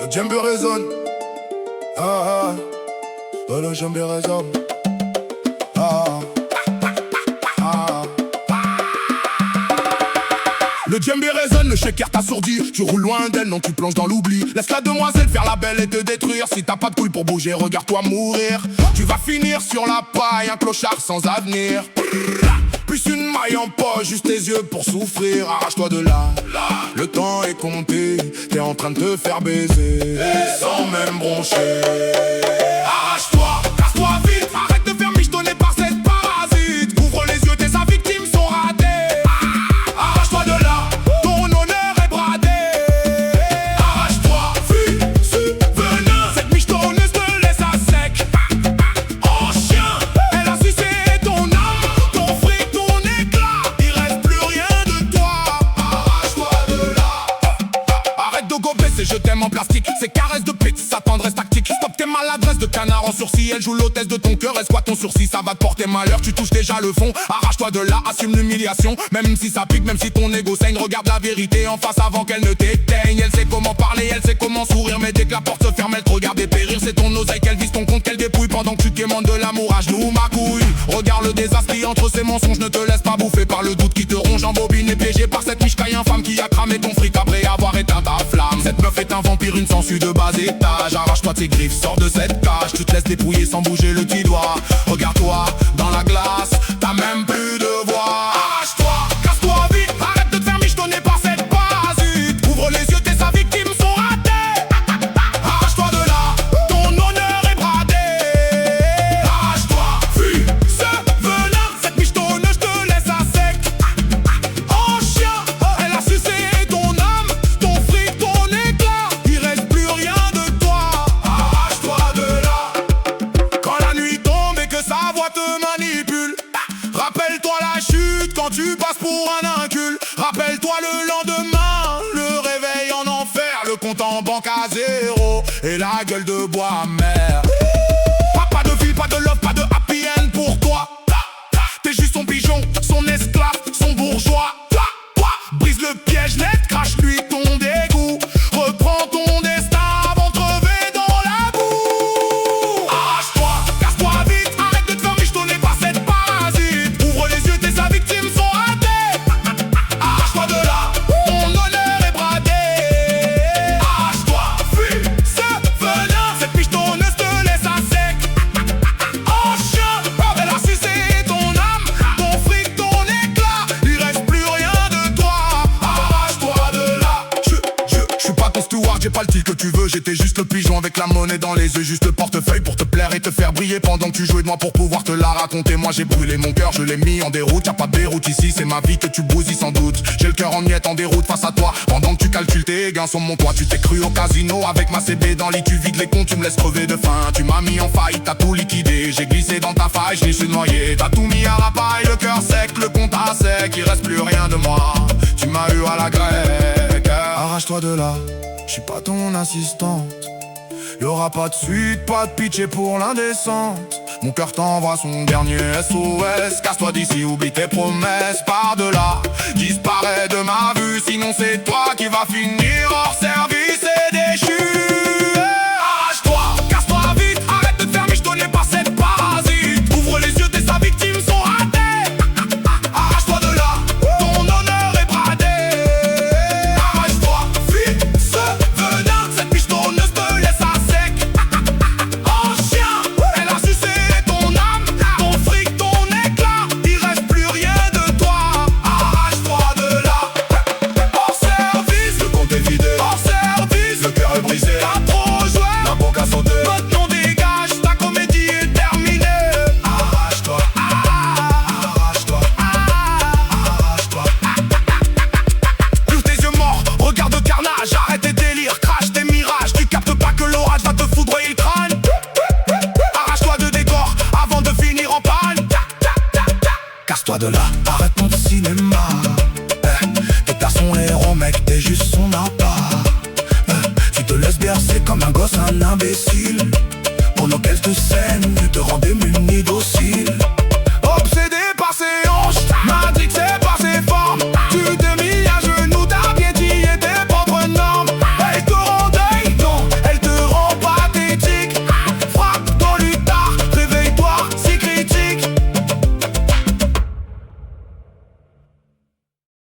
Le djembé résonne. Ah ah. Oh, le djembé résonne. Ah ah. Le djembé résonne, le shaker t'assourdit. Tu roules loin d'elle, non tu plonges dans l'oubli. Laisse la demoiselle faire la belle et te détruire. Si t'as pas de couilles pour bouger, regarde-toi mourir. Tu vas finir sur la paille, un clochard sans avenir. Plus une maille en poche, juste tes yeux pour souffrir. Arrache-toi de là, le temps est compté. T'es en train de te faire baiser sans même broncher. Arrache-toi, casse-toi vite. Arrête de faire michetonner par cette parasite. Ouvre les yeux, tes victimes sont ratées. Arrache-toi de là, ton honneur est bradé. Arrache-toi, fuis ce venin. Cette michetonneuse te laisse à sec. Oh chien, elle a sucé ton âme, ton fric, ton éclat. Il reste plus rien de toi. Arrache-toi de là. Arrête de gober ces je t'aime en plastique. Ces caresses de pute, sa tendresse tactique. Stop tes maladresses de canard en sourcil. Elle joue l'hôtesse de ton cœur, est-ce quoi ton sourcil? Ça va te porter malheur, tu touches déjà le fond. Arrache-toi de là, assume l'humiliation. Même si ça pique, même si ton ego saigne. Regarde la vérité en face avant qu'elle ne t'éteigne. Elle sait comment parler, elle sait comment sourire. Mais dès que la porte se ferme, elle te regarde dépérir. C'est ton oseille qu'elle vise, ton compte qu'elle dépouille. Pendant que tu quémandes de l'amour à genoux, ma couille. Regarde le désastre qui entre ses mensonges. Ne te laisse pas bouffer par le doute qui te ronge en bobine. Et piégé par cette miche caille infâme qui a cramé ton fric après avoir éteint ta flamme. Cette meuf est un vampire, une sangsue de bas étage. Arrache-toi de ses griffes, sors de cette cage. Tu te laisses dépouiller sans bouger le petit doigt. Regarde-toi dans la glace, t'as même plus de voix. Arrache-toi, casse-toi vite. Arrête de te faire michetonner par cette parasite. Ouvre les yeux, tes victimes sont ratées. Arrache-toi de là, ton honneur est bradé. Arrache-toi, fuis ce venin. Cette michetonneuse te laisse à sec. Oh chien, elle a sucé ton âme, ton fric, ton éclat. Il reste plus rien de toi. Arrache-toi de là. Quand la nuit tombe et que sa voix te manipule, rappelle-toi la chute quand tu passes pour un incul. Rappelle-toi le lendemain, le réveil en enfer, le compte en banque à zéro et la gueule de bois amer. Pas de vie, pas de love, pas de happy end pour toi. T'es juste son pigeon, son esclave, son bourgeois. Brise le piège net, crache-lui ton dégoût. Reprends ton destin avant de crever dans la boue. Arrache-toi, casse-toi vite. Arrête de te faire michetonner par cette parasite. Ouvre les yeux, tes victimes sont ratées. Arrache-toi de là, ton honneur est bradé. Arrache-toi, fuis ce venin. Cette michetonneuse te laisse à sec. Oh chien, elle a sucé ton âme, ton fric, ton éclat. Il reste plus rien de toi. Arrache-toi de là. Je suis pas ton steward, j'ai pas le titre que tu veux. J'étais juste le pigeon avec la monnaie dans les yeux. Juste le portefeuille pour te plaire et te faire briller pendant que tu jouais de moi pour pouvoir te la raconter. Moi j'ai brûlé mon cœur, je l'ai mis en déroute. Y'a pas de déroute ici, c'est ma vie que tu bousilles sans doute. J'ai le cœur en miettes en déroute face à toi. Pendant que tu calcules tes gains sur mon toit. Tu t'es cru au casino avec ma CB dans le lit. Tu vides les comptes, tu me laisses crever de faim. Tu m'as mis en faille, t'as tout liquidé. J'ai glissé dans ta faille, je suis noyé. T'as tout mis à la paille, le cœur sec, le compte à sec. Il reste plus rien de moi, tu m'as eu à la grecque. Arrache-toi de là, je suis pas ton assistante. Y'aura pas de suite, pas de pitié pour l'indécente. Mon cœur t'envoie son dernier SOS. Casse-toi d'ici, oublie tes promesses. Par de là, disparais de ma vue. Sinon c'est toi qui vas finir hors service et déchu. Arrache-toi, casse-toi vite. Arrête de te faire michetonner par cette parasite. Ouvre les yeux, tes victimes sont ratées. Arrache-toi de là, ton honneur est bradé. Arrache-toi, fuis ce venin. Cette michetonneuse te laisse à sec. Oh chien, elle a sucé ton âme, ton fric, ton éclat. Il reste plus rien de toi. Arrache-toi de là. Hors service, le compte est vidé. Hors service, le cœur est brisé. T'as trop joué, la banque a sauté. Maintenant dégage, ta comédie est terminée. Arrache-toi, arrache-toi, arrache-toi. Ouvre tes yeux morts, regarde le carnage. Arrête tes délires, crache tes mirages. Tu captes pas que l'orage va te foudroyer le crâne. Arrache-toi de décor avant de finir en panne. Casse-toi de là, arrête ton cinéma. T'es pas son héros mec, t'es juste son appât. Tu te laisses bercer comme un gosse, un imbécile. Pendant qu'elle te saigne, tu te rends démuni docile.